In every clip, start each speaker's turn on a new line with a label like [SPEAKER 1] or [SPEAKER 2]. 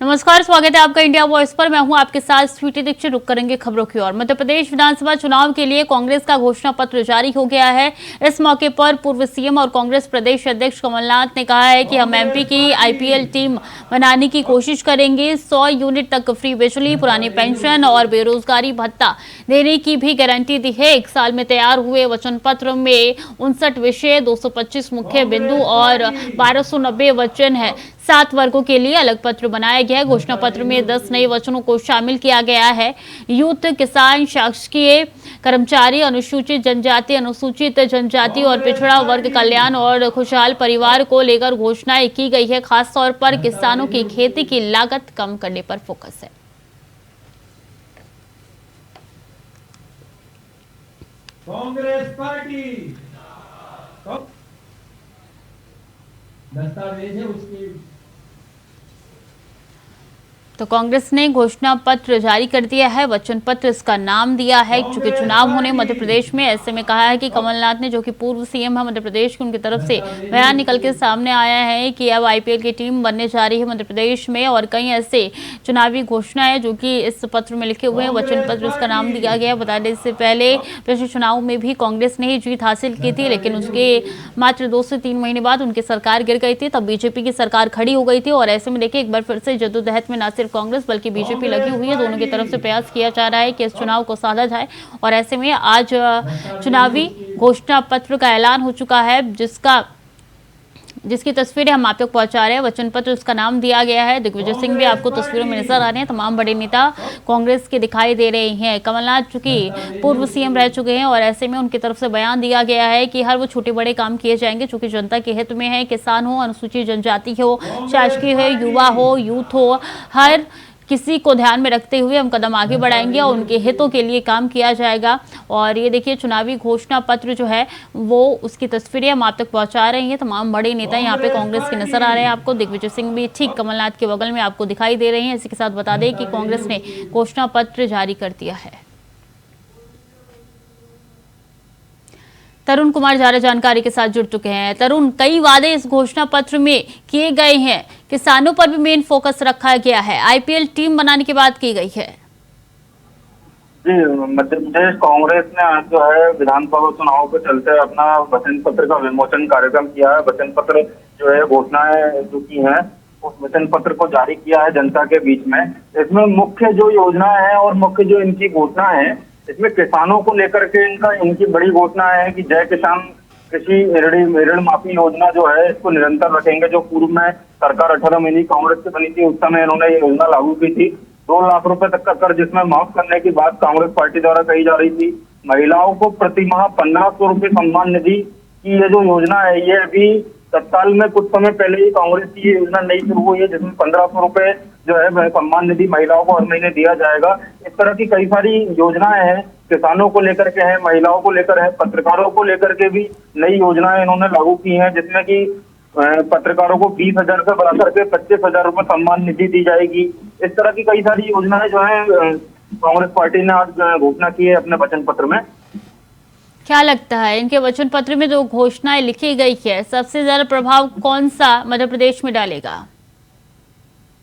[SPEAKER 1] नमस्कार, स्वागत है आपका इंडिया वॉइस पर। मैं हूं आपके साथ स्वीटी दीक्षित। रुक करेंगे खबरों की ओर। मध्य प्रदेश विधानसभा चुनाव के लिए कांग्रेस का घोषणा पत्र जारी हो गया है। इस मौके पर पूर्व सीएम और कांग्रेस प्रदेश अध्यक्ष कमलनाथ ने कहा है कि हम एमपी की आईपीएल टीम बनाने की कोशिश करेंगे। 100 यूनिट तक फ्री बिजली, पुरानी पेंशन और बेरोजगारी भत्ता देने की भी गारंटी दी है। 1 साल में तैयार हुए वचन पत्र में 59 विषय, 225 मुख्य बिंदु और 1290 वचन है। 7 वर्गों के लिए अलग पत्र बनाया गया है। घोषणा पत्र में 10 नए वचनों को शामिल किया गया है। यूथ, किसान, शासकीय कर्मचारी, अनुसूचित जनजाति, अनुसूचित जनजाति और पिछड़ा वर्ग कल्याण और खुशहाल परिवार को लेकर घोषणाएं की गई है। खासतौर पर किसानों की खेती की लागत कम करने पर फोकस है।
[SPEAKER 2] कांग्रेस पार्टी दस्तावेज है उसकी।
[SPEAKER 1] तो कांग्रेस ने घोषणा पत्र जारी कर दिया है। वचन पत्र इसका नाम दिया है। चूंकि चुनाव होने मध्य प्रदेश में, ऐसे में कहा है कि कमलनाथ ने, जो कि पूर्व सीएम है मध्य प्रदेश के, उनकी तरफ से बयान निकल के सामने आया है कि अब आईपीएल की टीम बनने जा रही है मध्य प्रदेश में। और कई ऐसे चुनावी घोषणा है जो कि इस पत्र में लिखे हुए हैं। वचन पत्र इसका नाम दिया गया। बताने से पहले पिछले चुनाव में भी कांग्रेस ने ही जीत हासिल की थी, लेकिन उसके मात्र 2 से 3 महीने बाद उनकी सरकार गिर गई थी। तब बीजेपी की सरकार खड़ी हो गई थी। और ऐसे में देखिए, एक बार फिर से जद्दोजहद में न सिर्फ कांग्रेस बल्कि बीजेपी लगी हुई है। दोनों की तरफ से प्रयास किया जा रहा है कि इस चुनाव को साधा जाए। और ऐसे में आज चुनावी घोषणा पत्र का ऐलान हो चुका है, जिसकी तस्वीरें हम आप तक पहुंचा रहे हैं। वचन पत्र उसका नाम दिया गया है। दिग्विजय सिंह भी आपको तस्वीरों में नजर आ रहे हैं। तमाम बड़े नेता कांग्रेस के दिखाई दे रहे हैं। कमलनाथ चूंकि पूर्व सीएम रह चुके हैं और ऐसे में उनकी तरफ से बयान दिया गया है कि हर वो छोटे बड़े काम किए जाएंगे जो कि जनता के हित में है। किसान हो, अनुसूचित जनजाति हो, शासकीय हो, युवा हो, यूथ हो, हर किसी को ध्यान में रखते हुए हम कदम आगे बढ़ाएंगे और उनके हितों के लिए काम किया जाएगा। और ये देखिए, चुनावी घोषणा पत्र जो है वो उसकी तस्वीरें हम आप तक पहुंचा रहे हैं। तमाम बड़े नेता यहाँ पे कांग्रेस के नजर आ रहे हैं आपको। दिग्विजय सिंह भी ठीक कमलनाथ के बगल में आपको दिखाई दे रहे हैं। इसी के साथ बता दें कि कांग्रेस ने घोषणा पत्र जारी कर दिया है। तरुण कुमार ज्यादा जानकारी के साथ जुड़ चुके हैं। तरुण, कई वादे इस घोषणा पत्र में किए गए हैं। किसानों पर भी मेन फोकस रखा गया है। आईपीएल टीम बनाने की बात की गई है।
[SPEAKER 3] जी, मध्य प्रदेश कांग्रेस ने आज जो है विधानसभा चुनाव के चलते अपना वचन पत्र का विमोचन कार्यक्रम किया है। वचन पत्र जो है, घोषणाएं जो की हैं, उस वचन पत्र को जारी किया है जनता के बीच में। इसमें मुख्य जो योजना है और मुख्य जो इनकी घोषणा है, इसमें किसानों को लेकर के इनकी बड़ी घोषणा है कि जय किसान कृषि ऋण माफी योजना जो है, इसको निरंतर रखेंगे। जो पूर्व में सरकार 18 महीने कांग्रेस की बनी थी, उस समय इन्होंने ये योजना लागू की थी। 2 लाख रुपए तक का कर्ज इसमें माफ करने की बात कांग्रेस पार्टी द्वारा कही जा रही थी। महिलाओं को प्रति माह 1500 रुपए सम्मान निधि की ये जो योजना है, ये अभी तत्काल में कुछ समय पहले ही कांग्रेस की ये योजना नई शुरू हुई है, जिसमें 1500 रुपए जो है सम्मान निधि महिलाओं को हर महीने दिया जाएगा। इस तरह की कई सारी योजनाएं हैं। किसानों को लेकर के है, महिलाओं को लेकर है, पत्रकारों को लेकर के भी नई योजनाएं इन्होंने लागू की हैं, जिसमें कि पत्रकारों को 20,000 से बढ़ा करके 25,000 रुपए सम्मान निधि दी जाएगी। इस तरह की कई सारी योजनाएं जो है कांग्रेस पार्टी ने आज घोषणा की है अपने वचन पत्र में।
[SPEAKER 1] क्या लगता है, इनके वचन पत्र में जो घोषणाएं लिखी गई है, सबसे ज्यादा प्रभाव कौन सा मध्य प्रदेश में डालेगा?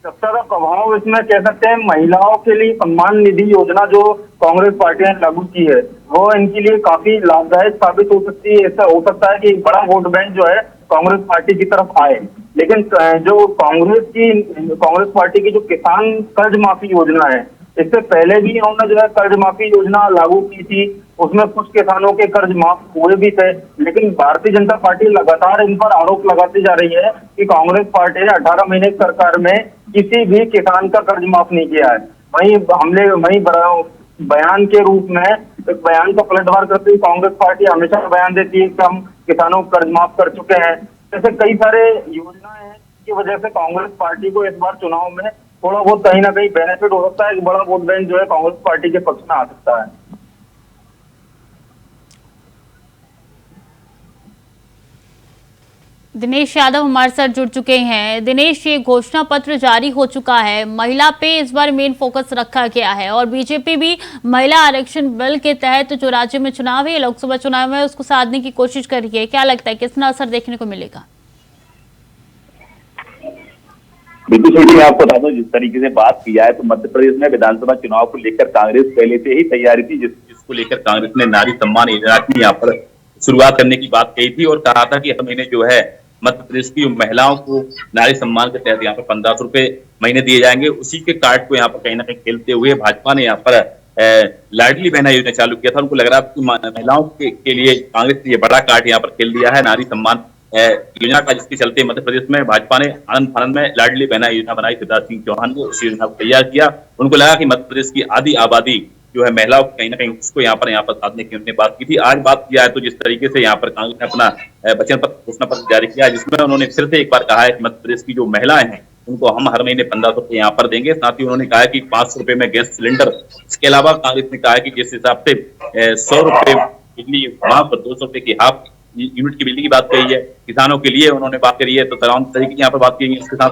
[SPEAKER 3] सबसे ज्यादा प्रभाव इसमें कह सकते हैं महिलाओं के लिए सम्मान निधि योजना जो कांग्रेस पार्टी ने लागू की है, वो इनके लिए काफी लाभदायक साबित हो सकती है। ऐसा हो सकता है कि एक बड़ा वोट बैंक जो है कांग्रेस पार्टी की तरफ आए। लेकिन जो कांग्रेस पार्टी की जो किसान कर्ज माफी योजना है, इससे पहले भी इन्होंने जो है कर्ज माफी योजना लागू की थी। उसमें कुछ किसानों के कर्ज माफ हुए भी थे, लेकिन भारतीय जनता पार्टी लगातार इन पर आरोप लगाती जा रही है कि कांग्रेस पार्टी ने 18 महीने की सरकार में किसी भी किसान का कर्ज माफ नहीं किया है। वहीं बयान के रूप में एक बयान का पलटवार करते हुए कांग्रेस पार्टी हमेशा बयान देती है कि हम किसानों को कर्ज माफ कर चुके हैं। ऐसे कई सारे योजनाएं हैं जिसकी वजह से कांग्रेस पार्टी को इस बार चुनाव में थोड़ा बहुत कहीं ना कहीं बेनिफिट हो सकता है। एक बड़ा वोट बैंक जो है कांग्रेस पार्टी के पक्ष में आ सकता है।
[SPEAKER 1] दिनेश यादव हमारे साथ जुड़ चुके हैं। दिनेश, ये घोषणा पत्र जारी हो चुका है, महिला पे इस बार मेन फोकस रखा गया है और बीजेपी भी महिला आरक्षण बिल के तहत जो राज्य में चुनाव है, लोकसभा चुनाव है, उसको साधने की कोशिश कर रही है। क्या लगता है, कितना असर देखने को मिलेगा?
[SPEAKER 3] जी, सबसे ज्यादा प्रभाव इसमें कह सकते हैं महिलाओं के लिए सम्मान निधि योजना जो कांग्रेस पार्टी ने लागू की है, वो इनके लिए काफी लाभदायक साबित हो सकती है। ऐसा हो सकता है कि एक बड़ा वोट बैंक जो है कांग्रेस पार्टी की तरफ आए। लेकिन जो कांग्रेस
[SPEAKER 4] बिल्कुल सही। मैं आपको बता दूं, जिस तरीके से बात किया है तो मध्य प्रदेश में विधानसभा चुनाव को लेकर कांग्रेस पहले से ही तैयारी थी, जिसको लेकर कांग्रेस ने नारी सम्मान योजना की यहाँ पर शुरुआत करने की बात कही थी और कहा था कि हर महीने जो है मध्य प्रदेश की महिलाओं को नारी सम्मान के तहत यहाँ पर 1500 रुपए महीने दिए जाएंगे। उसी के कार्ड को यहाँ पर कहीं ना कहीं खेलते हुए भाजपा ने यहाँ पर लाडली बहना योजना चालू किया था। उनको लग रहा था कि महिलाओं के लिए कांग्रेस ने ये बड़ा कार्ड यहाँ पर खेल दिया है नारी सम्मान योजना का, जिसके चलते मध्य प्रदेश में भाजपा ने आनंद फानंद में लाडली बहना योजना बनाई। शिवराज सिंह चौहान ने उस योजना को तैयार किया। उनको लगा कि मध्य प्रदेश की आधी आबादी जो है महिलाओं को कहीं ना कहीं उसको यहाँ पर साधने की उन्होंने बात की थी। आज बात किया है तो जिस तरीके से यहाँ पर कांग्रेस ने अपना वचन पत्र घोषणा पत्र जारी किया है, जिसमें उन्होंने फिर से एक बार कहा है कि मध्य प्रदेश की जो महिलाएं हैं उनको हम हर महीने 1500 रुपए यहाँ पर देंगे। साथ ही उन्होंने कहा है कि 500 रुपए में गैस सिलेंडर। इसके अलावा कांग्रेस ने कहा है कि जिस हिसाब से 100 रुपए बिजली, वहां पर 200 रुपए की हाफ यूनिट की बिजली की बात कही है। किसानों के लिए उन्होंने बात करी है, तो तमाम तरीके की यहाँ पर बात की है। इसके साथ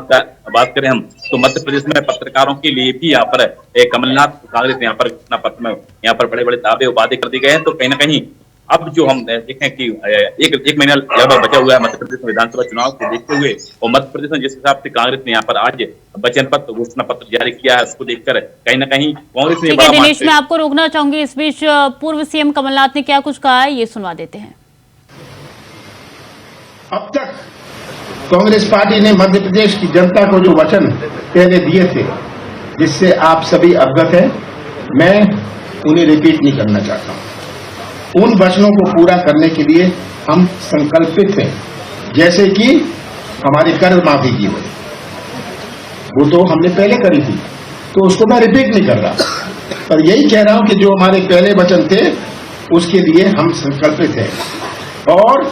[SPEAKER 4] बात करें हम तो मध्य प्रदेश में पत्रकारों के लिए भी यहाँ पर कमलनाथ कांग्रेस यहाँ पर घोषणा पत्र में यहाँ पर बड़े बड़े दावे और वादे कर दिए गए हैं। तो कहीं ना कहीं अब जो हम देखें कि एक महीना लगभग बचा हुआ है मध्य प्रदेश में विधानसभा चुनाव को देखते हुए, और मध्य प्रदेश में जिस हिसाब से कांग्रेस ने यहाँ पर आज वचन पत्र घोषणा पत्र जारी किया है, उसको देखकर कहीं ना कहीं कांग्रेस ने
[SPEAKER 1] दिनेश, मैं आपको रोकना चाहूंगी। इस बीच पूर्व सीएम कमलनाथ ने क्या कुछ कहा है, ये सुनवा देते हैं।
[SPEAKER 5] अब तक कांग्रेस पार्टी ने मध्य प्रदेश की जनता को जो वचन पहले दिए थे, जिससे आप सभी अवगत हैं, मैं उन्हें रिपीट नहीं करना चाहता हूं। उन वचनों को पूरा करने के लिए हम संकल्पित हैं। जैसे कि हमारी कर माफी की हुई, वो तो हमने पहले करी थी, तो उसको मैं रिपीट नहीं कर रहा, पर यही कह रहा हूं कि जो हमारे पहले वचन थे उसके लिए हम संकल्पित हैं। और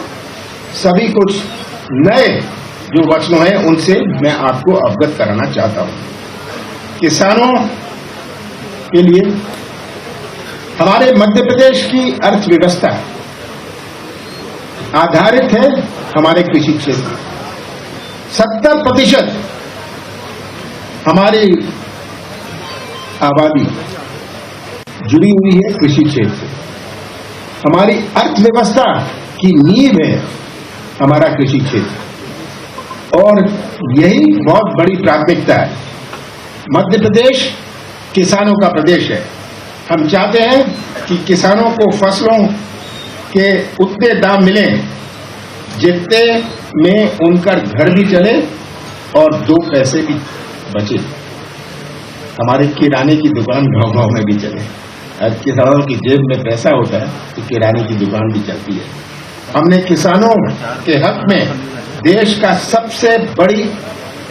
[SPEAKER 5] सभी कुछ नए जो वचनों हैं उनसे मैं आपको अवगत कराना चाहता हूं। किसानों के लिए हमारे मध्य प्रदेश की अर्थव्यवस्था आधारित है हमारे कृषि क्षेत्र। 70% हमारी आबादी जुड़ी हुई है कृषि क्षेत्र से। हमारी अर्थव्यवस्था की नींव है हमारा कृषि क्षेत्र, और यही बहुत बड़ी प्राथमिकता है। मध्य प्रदेश किसानों का प्रदेश है। हम चाहते हैं कि किसानों को फसलों के उतने दाम मिलें जितने में उनका घर भी चले और 2 पैसे भी बचे। हमारे किराने की दुकान गांव-गांव में भी चले। अगर किसानों की जेब में पैसा होता है तो किराने की दुकान भी चलती है। हमने किसानों के हक में देश का सबसे बड़ी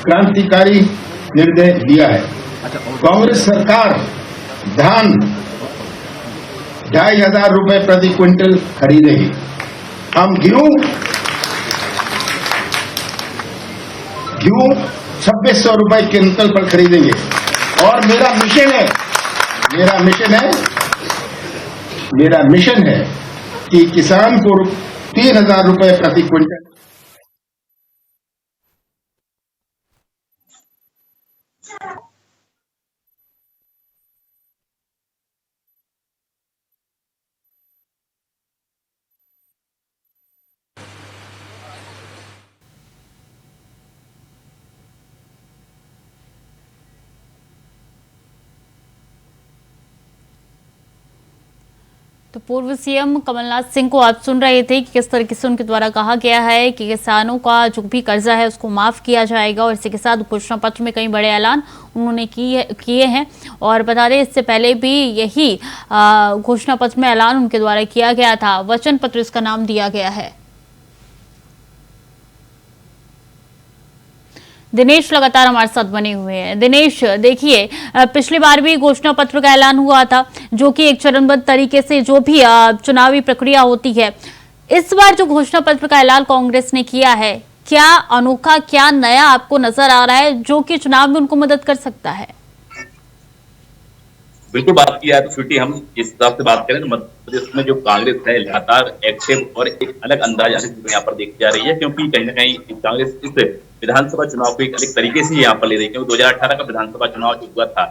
[SPEAKER 5] क्रांतिकारी निर्णय लिया है। कांग्रेस सरकार धान 2500 रुपए प्रति क्विंटल खरीदेगी। हम गेहूं 2600 रुपए क्विंटल पर खरीदेंगे। और मेरा मिशन है कि किसान को 3000 रुपए प्रति क्विंटल।
[SPEAKER 1] तो पूर्व सीएम कमलनाथ सिंह को आप सुन रहे थे कि किस तरीके से उनके द्वारा कहा गया है कि किसानों का जो भी कर्जा है उसको माफ किया जाएगा, और इसी के साथ घोषणा पत्र में कई बड़े ऐलान उन्होंने किए हैं। और बता दें, इससे पहले भी यही घोषणा पत्र में ऐलान उनके द्वारा किया गया था। वचन पत्र इसका नाम दिया गया है। दिनेश लगातार हमारे साथ बने हुए हैं। दिनेश, देखिए, पिछली बार भी घोषणा पत्र का ऐलान हुआ था, जो कि एक चरणबद्ध तरीके से जो भी चुनावी प्रक्रिया होती है। इस बार जो घोषणा पत्र का ऐलान कांग्रेस ने किया है, क्या अनोखा, क्या नया आपको नजर आ रहा है जो कि चुनाव में उनको मदद कर सकता है?
[SPEAKER 4] बिल्कुल बात की है तो स्वीटी, हम इस हिसाब से बात करें तो मध्य प्रदेश में जो कांग्रेस है लगातार एक्टिव और एक अलग अंदाज यहाँ पर देखी जा रही है, क्योंकि कहीं ना कहीं कांग्रेस इस विधानसभा चुनाव को एक अलग तरीके से यहाँ पर ले रही है। क्योंकि 2018 का विधानसभा चुनाव जो हुआ था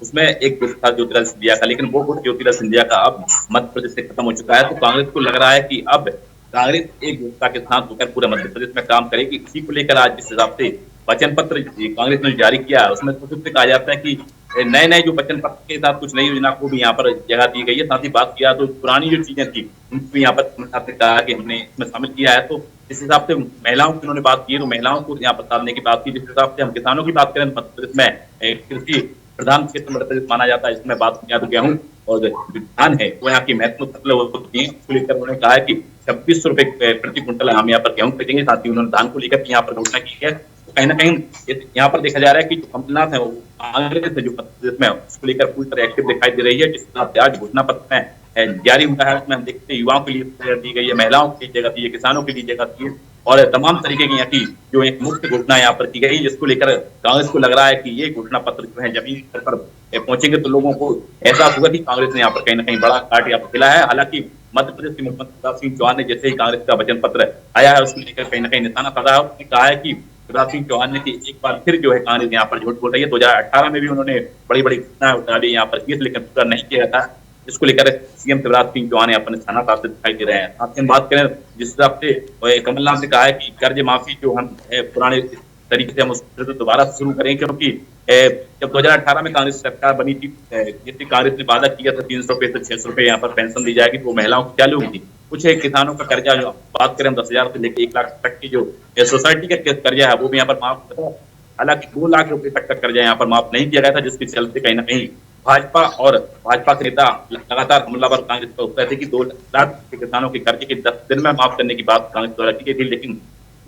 [SPEAKER 4] उसमें एक गुट था ज्योतिरादित्य सिंधिया का, लेकिन वो गुट ज्योतिरादित्य सिंधिया का अब मध्य प्रदेश से खत्म हो चुका है। तो कांग्रेस को लग रहा है कि अब कांग्रेस एक गुटता के साथ होकर पूरे मध्य प्रदेश में काम करेगी। इसी को लेकर आज जिस हिसाब से वचन पत्र कांग्रेस ने जारी किया उसमें स्पष्ट कहा जाता है कि नए नए जो वचन पत्र के साथ कुछ नई योजना को भी यहाँ पर जगह दी गई है। साथ ही बात किया तो पुरानी जो चीजें थी उनको यहाँ पर कहा कि हमने इसमें शामिल किया है। तो इस हिसाब से महिलाओं की उन्होंने बात की, तो महिलाओं को यहाँ पर साधने की बात की। जिस हिसाब से हम किसानों की बात करें मध्य प्रदेश में कृषि प्रधान क्षेत्र मध्य प्रदेश माना जाता है। इसमें बात किया तो गेहूं और धान है वो यहाँ की महत्वपूर्ण फसलें होती हैं। उसको लेकर उन्होंने कहा है कि 2600 रुपए प्रति क्विंटल हम यहाँ पर गेहूं खरीदेंगे। साथ ही उन्होंने धान को लेकर यहाँ पर घोषणा की है। तो कहीं ना कहीं यहाँ पर देखा जा रहा है कि जो कमलनाथ है वो कांग्रेस है जो मध्य प्रदेश में उसको लेकर पूरी तरह एक्टिव दिखाई दे रही है। जिस हिसाब से आज घोषणा पत्र में जारी हुआ है उसमें हम देखते हैं युवाओं के लिए जगह दी गई है, महिलाओं के लिए जगह दी है, किसानों के लिए जगह दी है और तमाम तरीके की यहाँ की जो एक मुख्य घोषणा यहाँ पर की गई, जिसको लेकर कांग्रेस को लग रहा है कि ये घोषणा पत्र जो है जमीन स्तर पर पहुंचेंगे तो लोगों को एहसास होगा कि कांग्रेस ने यहाँ पर कहीं ना कहीं बड़ा काट यहाँ पर खिला है। हालांकि मध्य प्रदेश के मुख्यमंत्री शिवराज सिंह चौहान ने जैसे ही कांग्रेस का वचन पत्र आया है उसको लेकर कहीं ना कहीं निशाना साधा है। उसने कहा है कि शिवराज सिंह चौहान ने कि एक बार फिर जो है कांग्रेस यहाँ पर झूठ बोल रही है। 2018 में भी उन्होंने बड़ी बड़ी घटनाएं उठाई यहाँ पर किए, लेकिन पूरा नहीं किया था। इसको लेकर सीएम शिवराज सिंह चौहान यहाँ पर निशाना साधते दिखाई दे रहे हैं। साथ ही बात करें जिस हिसाब से कमलनाथ ने कहा है कि कर्ज माफी जो हम पुराने तरीके से हम उसको दोबारा शुरू करें, क्योंकि जब 2018 में कांग्रेस सरकार बनी थी जितनी कांग्रेस ने वादा किया था 300 रुपए से 600 रुपए यहाँ पर पेंशन दी जाएगी, तो वो महिलाओं को चालू हुई थी। कुछ किसानों का कर्जा जो बात करें हम 10,000 से लेकर 1 लाख तक की जो सोसाइटी का कर्जा है वो भी यहाँ पर माफ करता है। हालांकि 2 लाख रुपए तक का कर्जा यहाँ पर माफ नहीं किया गया था, जिसके चलते कहीं ना कहीं भाजपा के नेता लगातार हमलावर कांग्रेस पर उतरे थे कि 2 लाख के किसानों के कर्जे के 10 दिन में माफ करने की बात कांग्रेस द्वारा की गई थी, लेकिन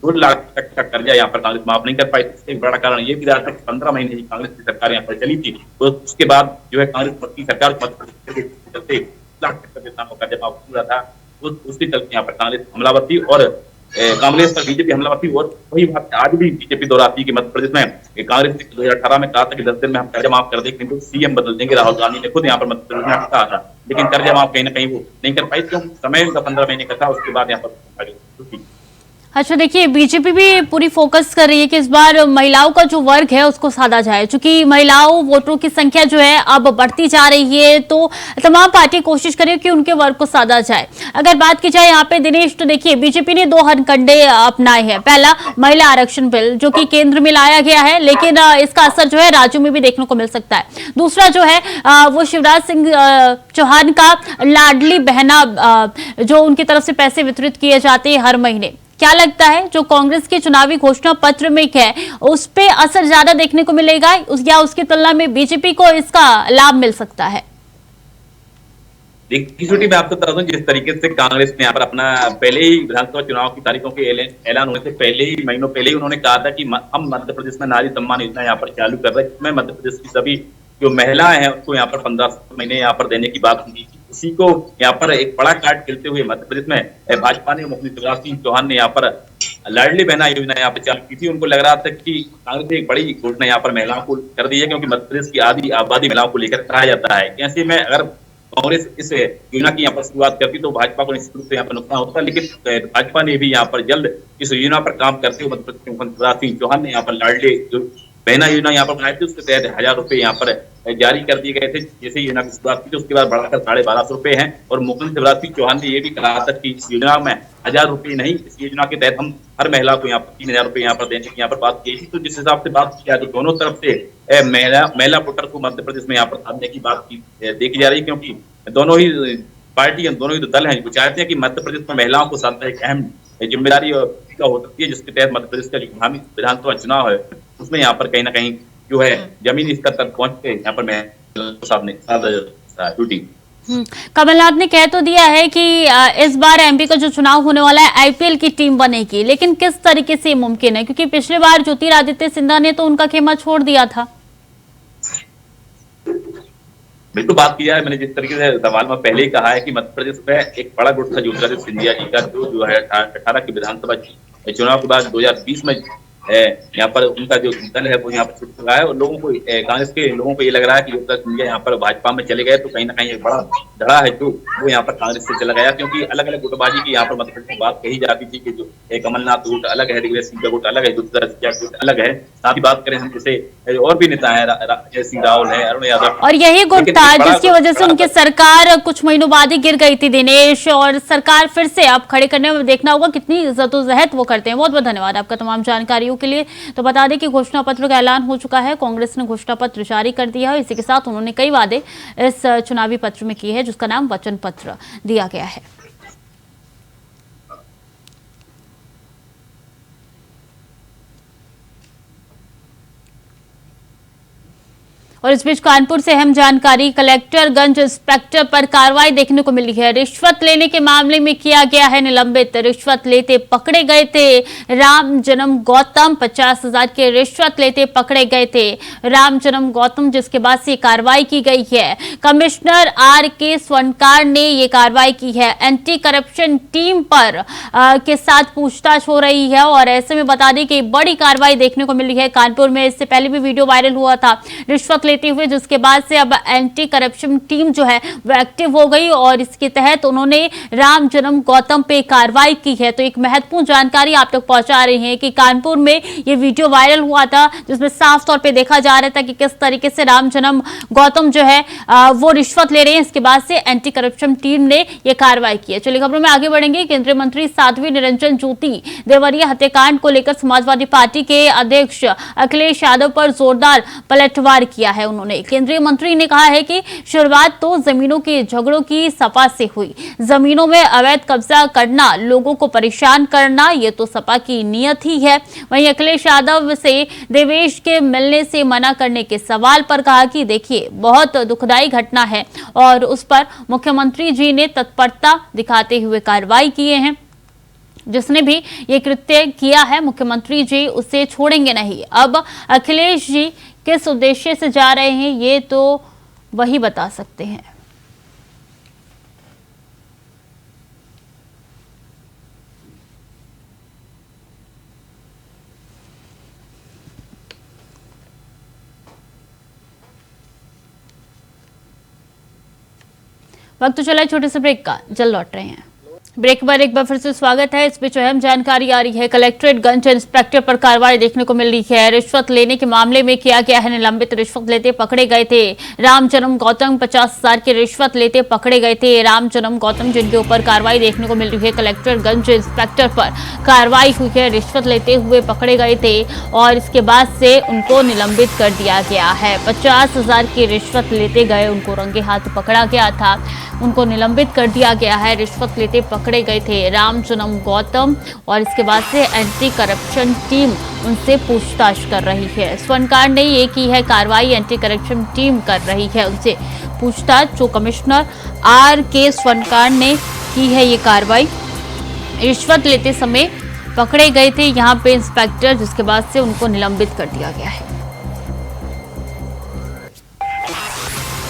[SPEAKER 4] 2 लाख तक का कर्जा यहाँ पर कांग्रेस माफ नहीं कर पाई। इसका एक बड़ा कारण ये भी रहा था कि 15 महीने ही कांग्रेस की सरकार यहाँ पर चली थी, तो उसके बाद जो है कांग्रेस की सरकार के चलते 1 लाख तक का किसानों का कर्जा माफ हुआ था। उसके चलते यहाँ पर कांग्रेस हमलावर थी और कांग्रेस पर बीजेपी हमलावर थी। और वही बात आज भी बीजेपी दोहराती है कि मध्य प्रदेश में कांग्रेस ने 2018 में कहा था कि 10 दिन में हम कर्जा माफ कर देंगे, किंतु सीएम बदल देंगे। राहुल गांधी ने खुद यहाँ पर मध्य प्रदेश में कहा था, लेकिन कर्जा माफ कहीं ना कहीं वो नहीं कर पाई, क्योंकि समय उनका 15 महीने का था। उसके बाद यहाँ पर
[SPEAKER 1] अच्छा देखिए, बीजेपी भी पूरी फोकस कर रही है कि इस बार महिलाओं का जो वर्ग है उसको साधा जाए, क्योंकि महिलाओं वोटरों की संख्या जो है अब बढ़ती जा रही है, तो तमाम पार्टी कोशिश करें कि उनके वर्ग को साधा जाए। अगर बात की जाए यहाँ पे दिनेश, तो देखिए बीजेपी ने 2 हथकंडे अपनाए हैं। पहला महिला आरक्षण बिल जो कि केंद्र में लाया गया है, लेकिन इसका असर जो है राज्यों में भी देखने को मिल सकता है। दूसरा जो है वो शिवराज सिंह चौहान का लाडली बहना जो उनकी तरफ से पैसे वितरित किए जाते हैं हर महीने। क्या लगता है जो कांग्रेस के चुनावी घोषणा पत्र में है उस पे असर ज्यादा देखने को मिलेगा या उसकी तुलना में बीजेपी को इसका लाभ मिल सकता है?
[SPEAKER 4] देखिए छोटी मैं आपको बता दूं, जिस तरीके से कांग्रेस ने यहाँ पर अपना पहले ही विधानसभा चुनाव की तारीखों के ऐलान होने से पहले ही महीनों पहले ही उन्होंने कहा था कि हम मध्य प्रदेश में नारी सम्मान योजना यहाँ पर चालू कर रहे हैं, जिसमें मध्य प्रदेश की सभी जो महिलाएं हैं उसको यहाँ पर 15 महीने यहाँ पर देने की बात हुई थी। उसी को यहाँ पर एक बड़ा कार्ड खेलते हुए मध्य प्रदेश में भाजपा ने मुख्यमंत्री शिवराज सिंह चौहान ने यहाँ पर लाडली बहना योजना यहाँ पर चालू की थी। उनको लग रहा था कि कांग्रेस ने एक बड़ी घोषणा यहाँ पर महिलाओं को कर दी है, क्योंकि मध्य प्रदेश की आधी आबादी महिलाओं को लेकर कहा जाता है। ऐसे में अगर कांग्रेस इस योजना की यहाँ पर शुरुआत करती तो भाजपा को निश्चित रूप से यहाँ पर नुकसान होता, लेकिन भाजपा ने भी यहाँ पर जल्द इस योजना पर काम करते हुए मध्य प्रदेश के मुख्यमंत्री शिवराज सिंह चौहान ने यहाँ पर लाडली बहना योजना यहाँ पर बनाई थी, उसके तहत 1,000 रुपए यहाँ पर जारी कर दिए गए थे। जैसे योजना की शुरुआत की थी उसके बाद बढ़ाकर 1250 रुपए हैं। और मुख्यमंत्री शिवराज सिंह चौहान ने ये भी कहा था कि इस योजना में 1,000 रुपए नहीं, इस योजना के तहत हम हर महिला को यहाँ पर 3,000 रुपए यहाँ पर देने की यहाँ पर बात की थी। तो जिस हिसाब से बात किया तो दोनों तरफ से महिला वोटर को मध्य प्रदेश में यहाँ पर साधने की बात देखी जा रही है, क्योंकि दोनों ही पार्टी दोनों ही दल हैं वो चाहते हैं कि मध्य प्रदेश में महिलाओं को साधना एक अहम जिम्मेदारी हो सकती है, जिसके तहत मध्य प्रदेश का जो विधानसभा चुनाव है उसमें यहाँ पर कहीं ना कहीं जो है जमीनी स्तर तक पहुंच के यहाँ पर साधने
[SPEAKER 1] कमलनाथ ने कह तो दिया है कि इस बार एमपी का जो चुनाव होने वाला है आईपीएल की टीम बनेगी, लेकिन किस तरीके से मुमकिन है, क्योंकि पिछली बार ज्योतिरादित्य सिंधिया ने तो उनका खेमा छोड़ दिया था।
[SPEAKER 4] बिल्कुल बात किया है मैंने, जिस तरीके से सवाल में पहले ही कहा है कि मध्य प्रदेश में एक बड़ा गुट था ज्योतिरादित्य सिंधिया जी का, जो है 18 के विधानसभा चुनाव के बाद 2020 में यहाँ पर उनका जो दल है वो यहाँ पर छूट चुका है। और लोगों को कांग्रेस के लोगों को ये लग रहा है कि ज्योतिरादित्य सिंधिया यहाँ पर भाजपा में चले गए तो कहीं ना कहीं एक बड़ा धड़ा है जो वो यहाँ पर कांग्रेस से चला गया, क्योंकि अलग अलग गुटबाजी की यहाँ पर मध्य प्रदेश में बात कही जाती थी कि जो कमलनाथ गुट अलग है, दिग्विजय सिंह का गुट अलग है, ज्योतिरादित्य गुट अलग है। साथ ही बात करें हम जैसे और भी नेता है जय सिंह राहुल है, अरुण यादव,
[SPEAKER 1] और यही गुट था जिसकी वजह से उनकी सरकार कुछ महीनों बाद ही गिर गई थी दिनेश, और सरकार फिर से अब खड़े करने में देखना होगा कितनी जद्दोजहद वो करते हैं। बहुत बहुत धन्यवाद आपका तमाम जानकारी तैयारियों के लिए। तो बता दें कि घोषणा पत्र का ऐलान हो चुका है, कांग्रेस ने घोषणा पत्र जारी कर दिया है। इसी के साथ उन्होंने कई वादे इस चुनावी पत्र में किए हैं, जिसका नाम वचन पत्र दिया गया है। और इस बीच कानपुर से अहम जानकारी, कलेक्टरगंज इंस्पेक्टर पर कार्रवाई देखने को मिली है। रिश्वत लेने के मामले में किया गया है निलंबित। रिश्वत लेते पकड़े गए थे राम जन्म गौतम, 50,000 के रिश्वत लेते पकड़े गए थे राम जन्म गौतम, जिसके बाद से कार्रवाई की गई है। कमिश्नर RK स्वर्णकार ने ये कार्रवाई की है। एंटी करप्शन टीम पर के साथ पूछताछ हो रही है और ऐसे में बता दें कि बड़ी कार्रवाई देखने को मिली है कानपुर में। इससे पहले भी वीडियो वायरल हुआ था रिश्वत लेते हुए, जिसके बाद से अब एंटी करप्शन टीम जो है वो एक्टिव हो गई और इसके तहत उन्होंने राम जन्म गौतम पे कार्रवाई की है। तो एक महत्वपूर्ण जानकारी आप तक पहुंचा रहे हैं कि कानपुर में ये वीडियो वायरल हुआ था, जिसमें साफ तौर पे देखा जा रहा था कि किस तरीके से राम जन्म गौतम जो है वो रिश्वत ले रहे हैं। इसके बाद से एंटी करप्शन टीम ने ये कार्रवाई की है। चलिए खबरों में आगे बढ़ेंगे। केंद्रीय मंत्री साध्वी निरंजन ज्योति देवरिया हत्याकांड को लेकर समाजवादी पार्टी के अध्यक्ष अखिलेश यादव पर जोरदार पलटवार किया है। उन्होंने केंद्रीय मंत्री ने कहा है कि शुरुआत तो जमीनों के झगड़ों की सपा से हुई। जमीनों में अवैध कब्जा करना, लोगों को परेशान करना, ये तो सपा की नियत ही है। वहीं अखिलेश यादव से देवेश के मिलने से मना करने के सवाल पर कहा कि देखिए बहुत दुखदाई घटना है और उस पर मुख्यमंत्री जी ने तत्परता दिखाते हुए कार्रवाई किए हैं। जिसने भी ये कृत्य किया है मुख्यमंत्री जी उसे छोड़ेंगे नहीं। अब अखिलेश जी किस उद्देश्य से जा रहे हैं ये तो वही बता सकते हैं। वक्त तो चला छोटे से ब्रेक का, जल्द लौट रहे हैं। ब्रेक पर एक बार फिर से स्वागत है। इस बीच अहम जानकारी आ रही है, कलेक्ट्रेटगंज इंस्पेक्टर पर कार्रवाई देखने को मिल रही है। रिश्वत लेने के मामले में किया गया है निलंबित। रिश्वत लेते पकड़े गए थे राम जन्म गौतम, 50,000 की रिश्वत लेते पकड़े गए थे राम जन्म गौतम, जिनके ऊपर कार्रवाई देखने को मिल रही है। कलेक्ट्रेटगंज इंस्पेक्टर पर कार्रवाई हुई है। रिश्वत लेते हुए पकड़े गए थे और इसके बाद से उनको निलंबित कर दिया गया है। 50,000 की रिश्वत लेते गए, उनको रंगे हाथ पकड़ा गया था, उनको निलंबित कर दिया गया है। रिश्वत लेते पकड़े गए थे राम जन्म गौतम और इसके बाद से एंटी करप्शन टीम उनसे पूछताछ कर रही है। स्वर्णकार ने ये की है कार्रवाई, एंटी करप्शन टीम कर रही है उनसे पूछताछ। जो कमिश्नर RK स्वर्णकार ने की है ये कार्रवाई। रिश्वत लेते समय पकड़े गए थे यहाँ पे इंस्पेक्टर, जिसके बाद से उनको निलंबित कर दिया गया है।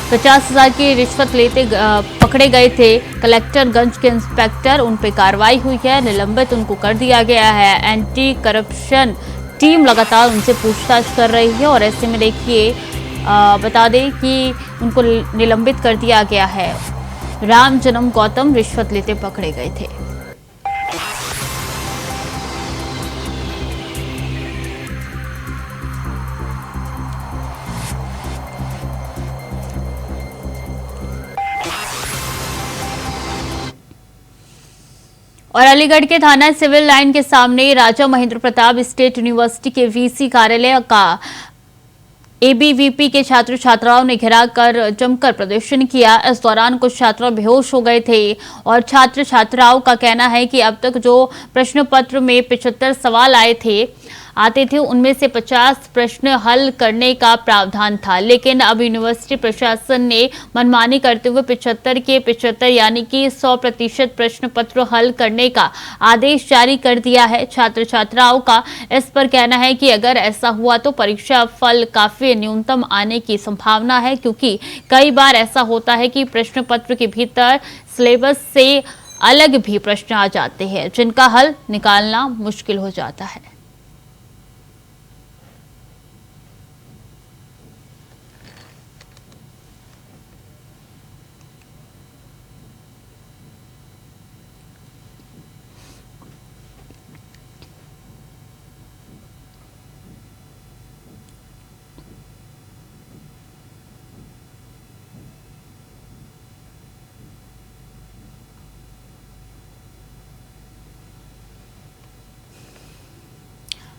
[SPEAKER 1] 50,000 की रिश्वत लेते पकड़े गए थे कलेक्टरगंज के इंस्पेक्टर, उन पे कार्रवाई हुई है, निलंबित उनको कर दिया गया है। एंटी करप्शन टीम लगातार उनसे पूछताछ कर रही है और ऐसे में देखिए बता दें कि उनको निलंबित कर दिया गया है। राम जन्म गौतम रिश्वत लेते पकड़े गए थे। और अलीगढ़ के थाना सिविल लाइन के सामने राजा महेंद्र प्रताप स्टेट यूनिवर्सिटी के VC कार्यालय का ABVP के छात्र छात्राओं ने घेराव कर जमकर प्रदर्शन किया। इस दौरान कुछ छात्र बेहोश हो गए थे और छात्र छात्राओं का कहना है कि अब तक जो प्रश्न पत्र में 75 सवाल आते थे उनमें से 50 प्रश्न हल करने का प्रावधान था, लेकिन अब यूनिवर्सिटी प्रशासन ने मनमानी करते हुए 75 के 75 यानी कि 100% प्रश्न पत्र हल करने का आदेश जारी कर दिया है। छात्र छात्राओं का इस पर कहना है कि अगर ऐसा हुआ तो परीक्षा फल काफी न्यूनतम आने की संभावना है, क्योंकि कई बार ऐसा होता है कि प्रश्न पत्र के भीतर सिलेबस से अलग भी प्रश्न आ जाते हैं, जिनका हल निकालना मुश्किल हो जाता है।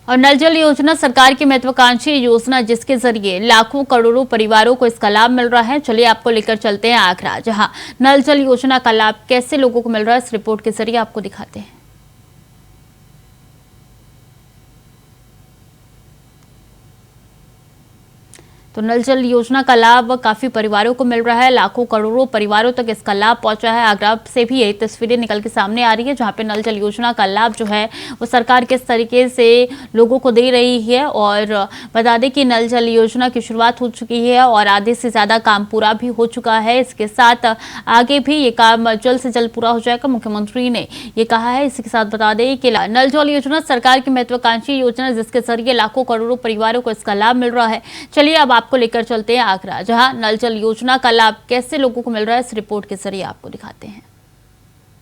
[SPEAKER 1] और नल जल योजना सरकार की महत्वाकांक्षी योजना जिसके जरिए लाखों करोड़ों परिवारों को इसका लाभ मिल रहा है। चलिए आपको लेकर चलते हैं आगरा, जहां नल जल योजना का लाभ कैसे लोगों को मिल रहा है इस रिपोर्ट के जरिए आपको दिखाते हैं। तो नल जल योजना का लाभ काफी परिवारों को मिल रहा है, लाखों करोड़ों परिवारों तक इसका लाभ पहुंचा है। आगरा से भी यही तस्वीरें निकल के सामने आ रही है, जहां पे नल जल योजना का लाभ जो है वो सरकार किस तरीके से लोगों को दे रही है। और बता दें कि नल जल योजना की शुरुआत हो चुकी है और आधे से ज्यादा काम पूरा भी हो चुका है। इसके साथ आगे भी ये काम जल्द से जल्द पूरा हो जाएगा, मुख्यमंत्री ने ये कहा है। इसी के साथ बता दें कि नल जल योजना सरकार की महत्वाकांक्षी योजना जिसके जरिए लाखों करोड़ों परिवारों को इसका लाभ मिल रहा है। चलिए अब आपको लेकर चलते हैं आगरा, जहां नल जल योजना का लाभ कैसे लोगों को मिल रहा है इस रिपोर्ट के जरिए आपको दिखाते हैं।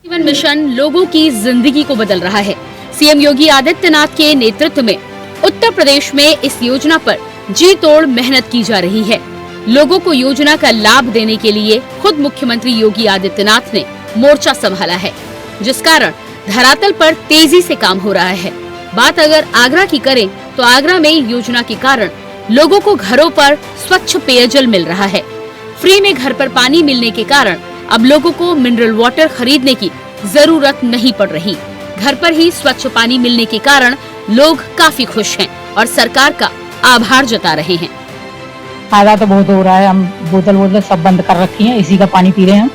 [SPEAKER 6] जीवन मिशन लोगों की जिंदगी को बदल रहा है। सीएम योगी आदित्यनाथ के नेतृत्व में उत्तर प्रदेश में इस योजना पर जी तोड़ मेहनत की जा रही है। लोगों को योजना का लाभ देने के लिए खुद मुख्यमंत्री योगी आदित्यनाथ ने मोर्चा संभाला है, जिस कारण धरातल पर तेजी से काम हो रहा है। बात अगर आगरा की करें तो आगरा में योजना के कारण लोगों को घरों पर स्वच्छ पेयजल मिल रहा है। फ्री में घर पर पानी मिलने के कारण अब लोगों को मिनरल वाटर खरीदने की जरूरत नहीं पड़ रही। घर पर ही स्वच्छ पानी मिलने के कारण लोग काफी खुश हैं और सरकार का आभार जता रहे हैं।
[SPEAKER 7] फायदा तो बहुत हो रहा है। हम बोतल सब बंद कर रखी है, इसी का पानी पी रहे हैं।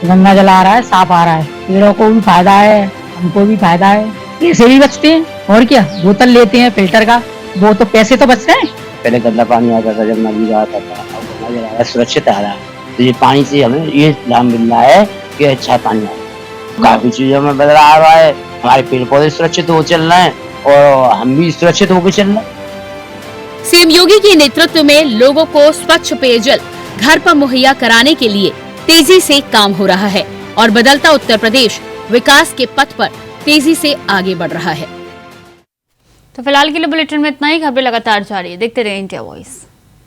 [SPEAKER 7] गंगा जल आ रहा है, साफ आ रहा है। पेड़ों को भी फायदा है, हमको भी फायदा है, पैसे भी बचते हैं। और क्या, बोतल लेते हैं फिल्टर का, वो तो पैसे तो बच रहे हैं।
[SPEAKER 8] पहले गंदा पानी आता था जब नदी आता था, अब गंगा जल आ रहा है, सुरक्षित आ रहा है। तो ये पानी से हमें ये लाभ मिल रहा है कि अच्छा पानी आ रहा है। काफी चीजों में बदलाव आ रहा है। हमारे पेड़ पौधे सुरक्षित हो चल रहे हैं और हम भी सुरक्षित होकर चल रहे हैं।
[SPEAKER 6] सीएम योगी के नेतृत्व में लोगों को स्वच्छ पेयजल घर पर मुहैया कराने के लिए तेजी से काम हो रहा है और बदलता उत्तर प्रदेश विकास के पथ पर तेजी से आगे बढ़ रहा है।
[SPEAKER 1] तो फिलहाल के लिए बुलेटिन में इतना ही। खबरें लगातार जारी है, देखते रहिए इंडिया वॉइस।